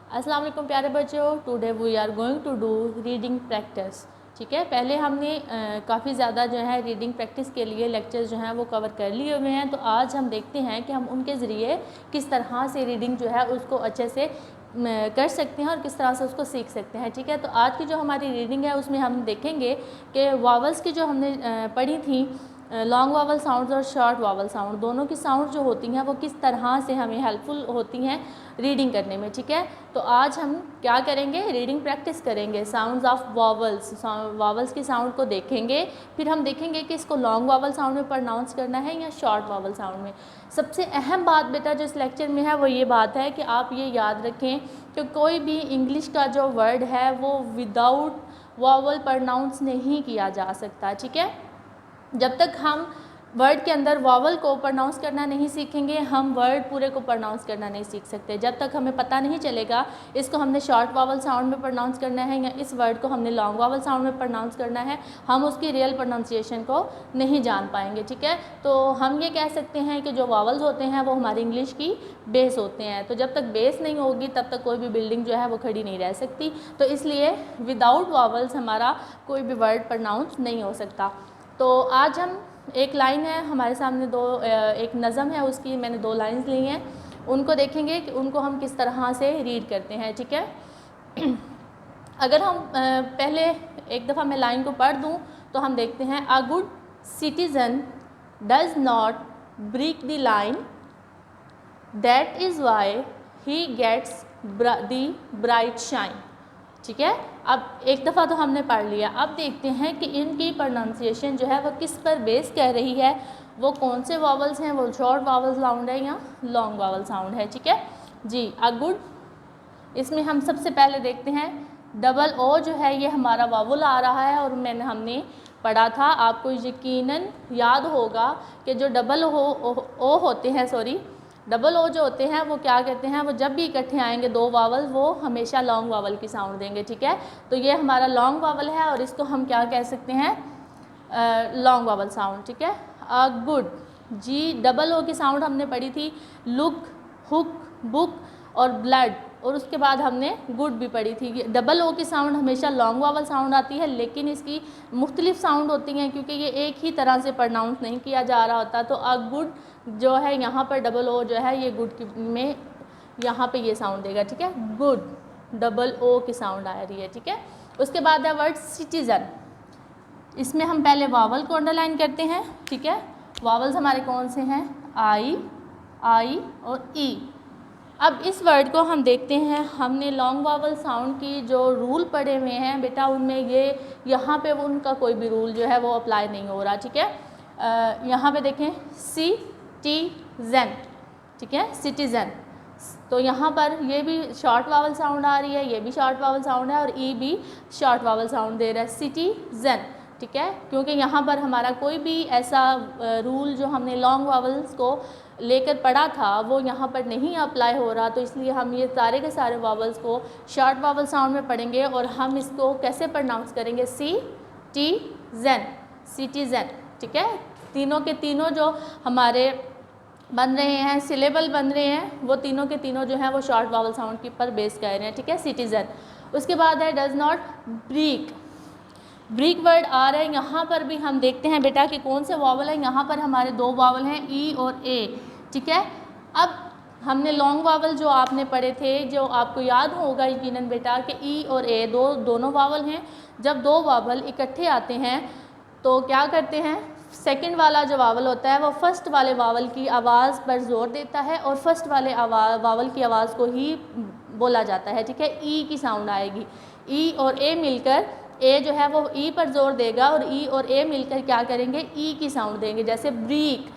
अस्सलाम वालेकुम प्यारे बच्चों, today we are going to do reading practice. ठीक है, पहले हमने काफ़ी ज़्यादा जो है रीडिंग प्रैक्टिस के लिए लेक्चर्स जो हैं वो कवर कर लिए हुए हैं। तो आज हम देखते हैं कि हम उनके ज़रिए किस तरह से रीडिंग जो है उसको अच्छे से कर सकते हैं और किस तरह से उसको सीख सकते हैं। ठीक है, तो आज की जो हमारी रीडिंग है उसमें हम देखेंगे कि वावल्स की जो हमने पढ़ी थी, लॉन्ग वावल साउंड्स और शॉर्ट वावल साउंड, दोनों की साउंड जो होती हैं वो किस तरह से हमें हेल्पफुल होती हैं रीडिंग करने में। ठीक है, तो आज हम क्या करेंगे, रीडिंग प्रैक्टिस करेंगे साउंड्स ऑफ वावल्स, वावल्स की साउंड को देखेंगे। फिर हम देखेंगे कि इसको लॉन्ग वावल साउंड में प्रोनाउंस करना है या शॉर्ट वावल साउंड में। सबसे अहम बात बेटा जो इस लेक्चर में है वो ये बात है कि आप ये याद रखें कि कोई भी इंग्लिश का जो वर्ड है वो विदाउट वावल प्रोनाउंस नहीं किया जा सकता। ठीक है, जब तक हम वर्ड के अंदर वावल को प्रोनाउंस करना नहीं सीखेंगे हम वर्ड पूरे को प्रोनाउंस करना नहीं सीख सकते। जब तक हमें पता नहीं चलेगा इसको हमने शॉर्ट वावल साउंड में प्रोनाउंस करना है या इस वर्ड को हमने लॉन्ग वावल साउंड में प्रोनाउंस करना है, हम उसकी रियल प्रोनाउंसिएशन को नहीं जान पाएंगे। ठीक है, तो हम ये कह सकते हैं कि जो वावल्स होते हैं वो हमारी इंग्लिश की बेस होते हैं। तो जब तक बेस नहीं होगी तब तक कोई भी बिल्डिंग जो है वो खड़ी नहीं रह सकती। तो इसलिए विदाउट वावल्स हमारा कोई भी वर्ड प्रोनाउंस नहीं हो सकता। तो आज हम एक लाइन है हमारे सामने, एक नज़म है उसकी मैंने 2 लाइंस ली हैं, उनको देखेंगे कि उनको हम किस तरह से रीड करते हैं। ठीक है, अगर हम पहले एक दफ़ा मैं लाइन को पढ़ दूं तो हम देखते हैं, a good citizen does not break the line, that is why he gets the bright shine. ठीक है, अब एक दफ़ा तो हमने पढ़ लिया, अब देखते हैं कि इनकी प्रोनाउंसिएशन जो है वो किस पर बेस कर रही है, वो कौन से वावल्स हैं, वो शॉर्ट वावल साउंड है या लॉन्ग वावल साउंड है। ठीक है जी, अ गुड, इसमें हम सबसे पहले देखते हैं डबल ओ जो है ये हमारा वावल आ रहा है और हमने पढ़ा था, आपको यकीनन याद होगा कि जो डबल ओ होते हैं, डबल ओ जो होते हैं वो क्या कहते हैं, वो जब भी इकट्ठे आएंगे 2 वावल वो हमेशा लॉन्ग वावल की साउंड देंगे। ठीक है, तो ये हमारा लॉन्ग वावल है और इसको हम क्या कह सकते हैं, लॉन्ग वावल साउंड। ठीक है, a good, ji double O की साउंड हमने पढ़ी थी, लुक, हुक, बुक और ब्लड, और उसके बाद हमने गुड भी पढ़ी थी। डबल ओ की साउंड हमेशा लॉन्ग वावल साउंड आती है, लेकिन इसकी मुख्तलिफ साउंड होती हैं क्योंकि ये एक ही तरह से प्रोनाउंस नहीं किया जा रहा होता। तो अ गुड जो है यहाँ पर डबल ओ जो है ये गुड में यहाँ पे ये साउंड देगा। ठीक है, गुड डबल ओ की साउंड आ रही है। ठीक है, उसके बाद है वर्ड सिटीज़न, इसमें हम पहले वावल को अंडरलाइन करते हैं। ठीक है, वावल्स हमारे कौन से हैं, आई और ई। अब इस वर्ड को हम देखते हैं, हमने लॉन्ग वावल साउंड की जो रूल पढ़े हुए हैं बेटा उनमें ये यहाँ पे वो उनका कोई भी रूल जो है वो अप्लाई नहीं हो रहा। ठीक है, यहाँ पे देखें सिटीज़न, ठीक है, सिटीज़न, तो यहाँ पर ये भी शॉर्ट वावल साउंड आ रही है, ये भी शॉर्ट वावल साउंड है और ई भी शॉर्ट वावल साउंड दे रहा है, सिटीज़न। ठीक है, क्योंकि यहाँ पर हमारा कोई भी ऐसा रूल जो हमने लॉन्ग वावल्स को लेकर पढ़ा था वो यहाँ पर नहीं अप्लाई हो रहा, तो इसलिए हम ये सारे के सारे वावल्स को शॉर्ट वावल साउंड में पढ़ेंगे और हम इसको कैसे प्रोनाउंस करेंगे, सिटीज़न, सिटीज़न। ठीक है, तीनों के तीनों जो हमारे बन रहे हैं, सिलेबल बन रहे हैं, वो तीनों के तीनों जो हैं वो शॉर्ट वावल साउंड के पर बेस कर रहे हैं। ठीक है, सिटीज़न। उसके बाद है does not break, break word आ रहा है, यहाँ पर भी हम देखते हैं बेटा कि कौन से वावल है, यहाँ पर हमारे 2 वावल हैं, ई और ए। ठीक है, अब हमने लॉन्ग वावल जो आपने पढ़े थे, जो आपको याद होगा यकीनन बेटा कि ई और ए दोनों वावल हैं। जब 2 वावल इकट्ठे आते हैं तो क्या करते हैं, सेकंड वाला जो वावल होता है वो फर्स्ट वाले वावल की आवाज़ पर जोर देता है और फर्स्ट वाले वावल की आवाज़ को ही बोला जाता है। ठीक है, ई की साउंड आएगी, ई और ए मिलकर, ए जो है वो ई पर जोर देगा और ई और ए मिलकर क्या करेंगे, ई की साउंड देंगे। जैसे ब्रेक,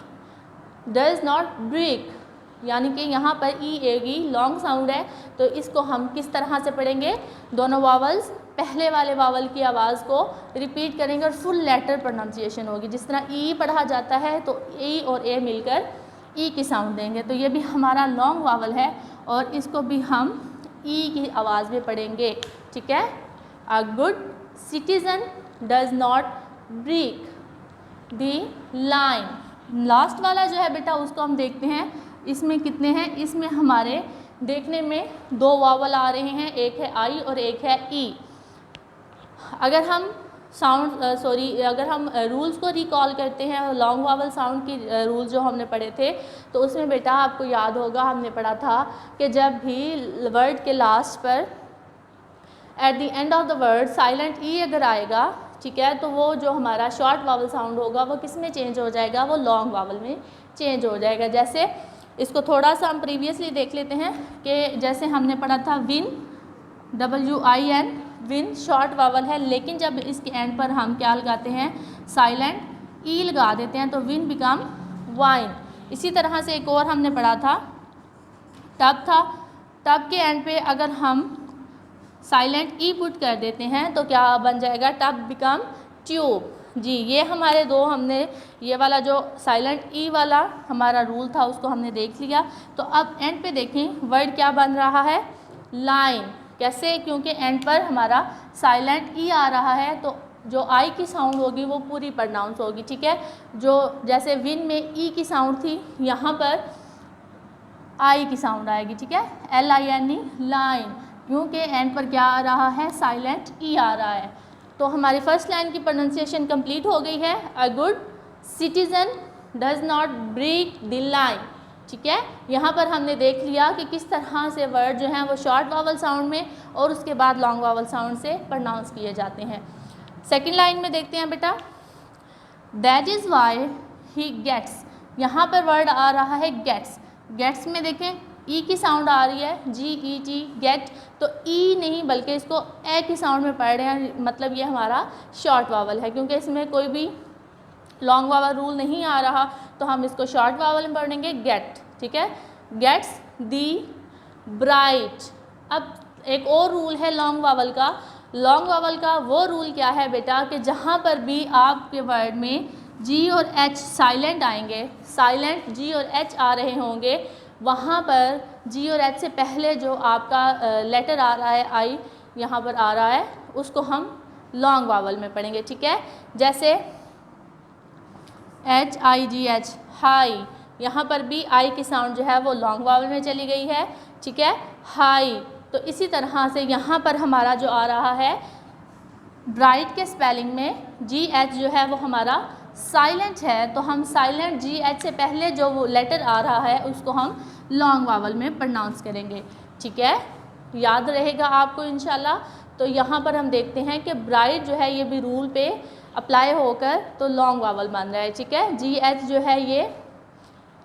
डज नॉट ब्रेक, यानी कि यहाँ पर ई ए की लॉन्ग साउंड है, तो इसको हम किस तरह से पढ़ेंगे, दोनों वावल्स पहले वाले वावल की आवाज़ को रिपीट करेंगे और फुल लेटर प्रोनाउंसिएशन होगी। जिस तरह ई पढ़ा जाता है तो ई और ए मिलकर ई की साउंड देंगे, तो ये भी हमारा लॉन्ग वावल है और इसको भी हम ई की आवाज़ में पढ़ेंगे। ठीक है, a good citizen does not break the line. Last वाला जो है बेटा उसको हम देखते हैं, इसमें कितने हैं, इसमें हमारे देखने में दो वावल आ रहे हैं, एक है आई और एक है ई। अगर हम अगर हम रूल्स को रिकॉल करते हैं, लॉन्ग वावल साउंड की रूल्स जो हमने पढ़े थे, तो उसमें बेटा आपको याद होगा हमने पढ़ा था कि जब भी वर्ड के लास्ट पर at the end of the word silent E अगर आएगा, ठीक है, तो वो जो हमारा शॉर्ट वावल साउंड होगा वो किस में चेंज हो जाएगा, वो लॉन्ग वावल में चेंज हो जाएगा। जैसे इसको थोड़ा सा हम प्रीवियसली देख लेते हैं कि जैसे हमने पढ़ा था win, WIN, win short vowel है, लेकिन जब इसके एंड पर हम क्या लगाते हैं, साइलेंट ई लगा देते हैं, तो विन बिकम वाइन। इसी तरह से एक और हमने पढ़ा था टब था, टब के एंड पे अगर हम साइलेंट ई पुट कर देते हैं तो क्या बन जाएगा, टब बिकम ट्यूब। जी, ये हमारे दो हमने ये वाला जो साइलेंट ई वाला हमारा रूल था उसको हमने देख लिया। तो अब एंड पे देखें वर्ड क्या बन रहा है, लाइन। कैसे, क्योंकि एंड पर हमारा साइलेंट ई आ रहा है, तो जो आई की साउंड होगी वो पूरी प्रोनाउंस होगी, ठीक है। जो जैसे विन में ई की साउंड थी, यहाँ पर आई की साउंड आएगी, ठीक है, LINE, लाइन, क्योंकि एंड पर क्या आ रहा है, साइलेंट ई आ रहा है। तो हमारी फर्स्ट लाइन की प्रोनाउंसिएशन कंप्लीट हो गई है, a good citizen does not break the line, ठीक है। यहाँ पर हमने देख लिया कि किस तरह से वर्ड जो हैं वो शॉर्ट वावल साउंड में और उसके बाद लॉन्ग वावल साउंड से प्रोनाउंस किए जाते हैं। सेकेंड लाइन में देखते हैं बेटा, that is why he gets, यहाँ पर वर्ड आ रहा है गेट्स। गेट्स में देखें ई की साउंड आ रही है, GET, गेट, तो ई नहीं बल्कि इसको ए की साउंड में पढ़ रहे हैं, मतलब ये हमारा शॉर्ट वावल है, क्योंकि इसमें कोई भी लॉन्ग वावल रूल नहीं आ रहा, तो हम इसको शॉर्ट वावल में पढ़ेंगे गेट, ठीक है, गेट्स दी ब्राइट। अब एक और रूल है लॉन्ग वावल का। लॉन्ग वावल का वो रूल क्या है बेटा, कि जहाँ पर भी आपके वर्ड में G और H साइलेंट आएंगे, साइलेंट G और H आ रहे होंगे, वहाँ पर G और H से पहले जो आपका लेटर आ रहा है, आई यहाँ पर आ रहा है, उसको हम लॉन्ग वावल में पढ़ेंगे, ठीक है। जैसे HIGH, हाई, यहाँ पर भी आई की साउंड जो है वो लॉन्ग वावल में चली गई है, ठीक है, हाई। तो इसी तरह से यहाँ पर हमारा जो आ रहा है ब्राइट के स्पेलिंग में GH जो है वो हमारा साइलेंट है, तो हम साइलेंट GH से पहले जो वो लेटर आ रहा है उसको हम लॉन्ग वावल में प्रोनाउंस करेंगे, ठीक है, याद रहेगा आपको इंशाल्लाह। तो यहाँ पर हम देखते हैं कि ब्राइट जो है ये भी रूल पे अप्लाई होकर तो लॉन्ग वावल बन रहा है, ठीक है। GH जो है ये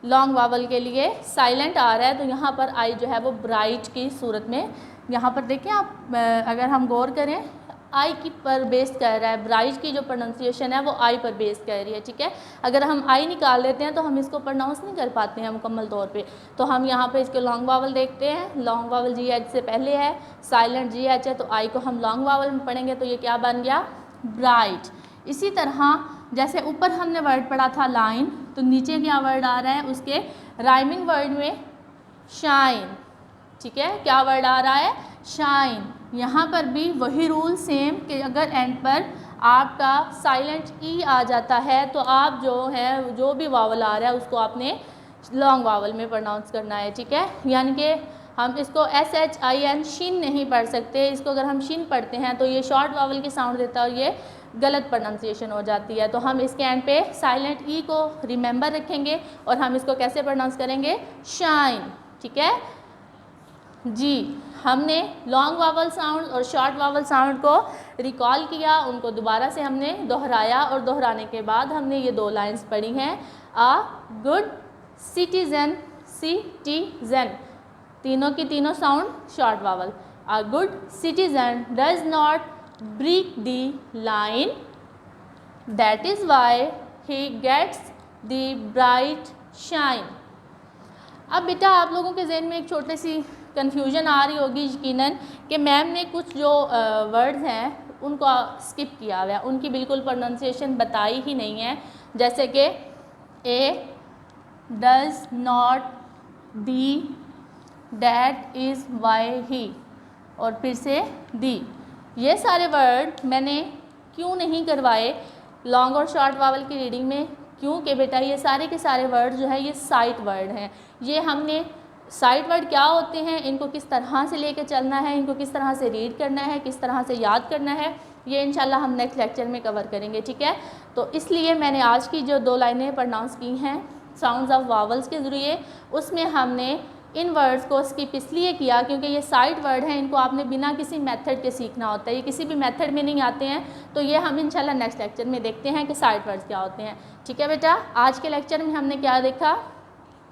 लॉन्ग वावल के लिए साइलेंट आ रहा है, तो यहाँ पर आई जो है वो ब्राइट की सूरत में, यहाँ पर देखें आप, अगर हम गौर करें आई की पर बेस कर रहा है, ब्राइट की जो प्रोनाउंसिएशन है वो आई पर बेस कर रही है, ठीक है। अगर हम आई निकाल लेते हैं तो हम इसको प्रोनाउंस नहीं कर पाते हैं मुकम्मल तौर पे, तो हम यहाँ पे इसके लॉन्ग वावल देखते हैं। लॉन्ग वावल GH से पहले है, साइलेंट GH है, तो आई को हम लॉन्ग वावल में पढ़ेंगे, तो ये क्या बन गया, ब्राइट। इसी तरह जैसे ऊपर हमने वर्ड पढ़ा था लाइन, तो नीचे क्या वर्ड आ रहा है, उसके राइमिंग वर्ड में शाइन, ठीक है, क्या वर्ड आ रहा है, शाइन। यहाँ पर भी वही रूल सेम कि अगर एंड पर आपका साइलेंट ई आ जाता है तो आप जो है जो भी वावल आ रहा है उसको आपने लॉन्ग वावल में प्रोनाउंस करना है, ठीक है। यानी कि हम इसको SHIN शिन नहीं पढ़ सकते, इसको अगर हम शिन पढ़ते हैं तो ये शॉर्ट वावल की साउंड देता है और ये गलत प्रोनाउंसिएशन हो जाती है। तो हम इसके एंड पे साइलेंट ई को रिमेंबर रखेंगे और हम इसको कैसे प्रोनाउंस करेंगे, शाइन, ठीक है जी। हमने लॉन्ग वावल साउंड और शॉर्ट वावल साउंड को रिकॉल किया, उनको दोबारा से हमने दोहराया और दोहराने के बाद हमने ये दो लाइंस पढ़ी हैं, अ गुड सिटीजन, सिटीजन, तीनों की तीनों sound short vowel. A good citizen does not break the line, that is why he gets the bright shine. अब बेटा आप लोगों के जहन में एक छोटी सी कन्फ्यूजन आ रही होगी यकीनन कि मैम ने कुछ जो वर्ड्स हैं उनको स्किप किया हुआ है, उनकी बिल्कुल प्रोनाउंसिएशन बताई ही नहीं है। जैसे कि a does not, the, that is, why, he, और फिर से दी। ये सारे वर्ड मैंने क्यों नहीं करवाए लॉन्ग और शॉर्ट वावल की रीडिंग में, क्योंकि बेटा ये सारे के सारे वर्ड जो है ये साइट वर्ड हैं। ये हमने साइड वर्ड क्या होते हैं, इनको किस तरह से लेके चलना है, इनको किस तरह से रीड करना है, किस तरह से याद करना है, ये इंशाल्लाह हम नेक्स्ट लेक्चर में कवर करेंगे, ठीक है। तो इसलिए मैंने आज की जो 2 लाइनें प्रोनाउंस की हैं साउंड्स ऑफ वावल्स के ज़रिए, उसमें हमने इन वर्ड्स को स्किप इसलिए किया क्योंकि ये साइड वर्ड हैं, इनको आपने बिना किसी मेथड के सीखना होता है, ये किसी भी मेथड में नहीं आते हैं। तो ये हम इंशाल्लाह नेक्स्ट लेक्चर में देखते हैं कि साइड वर्ड्स क्या होते हैं, ठीक है बेटा। आज के लेक्चर में हमने क्या देखा,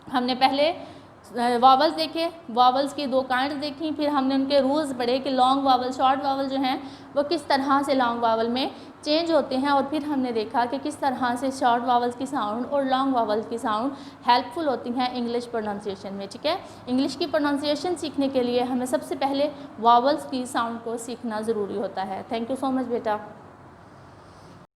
हमने पहले वावल्स देखे, वावल्स की 2 काइंड्स देखी, फिर हमने उनके रूल्स पढ़े कि लॉन्ग वावल शॉर्ट वावल जो हैं वो किस तरह से लॉन्ग वावल में चेंज होते हैं, और फिर हमने देखा कि किस तरह से शॉर्ट वावल्स की साउंड और लॉन्ग वावल्स की साउंड हेल्पफुल होती हैं इंग्लिश प्रोनाउंसिएशन में, ठीक है। इंग्लिश की प्रोनाउंसिएशन सीखने के लिए हमें सबसे पहले वावल्स की साउंड को सीखना ज़रूरी होता है। थैंक यू सो मच बेटा।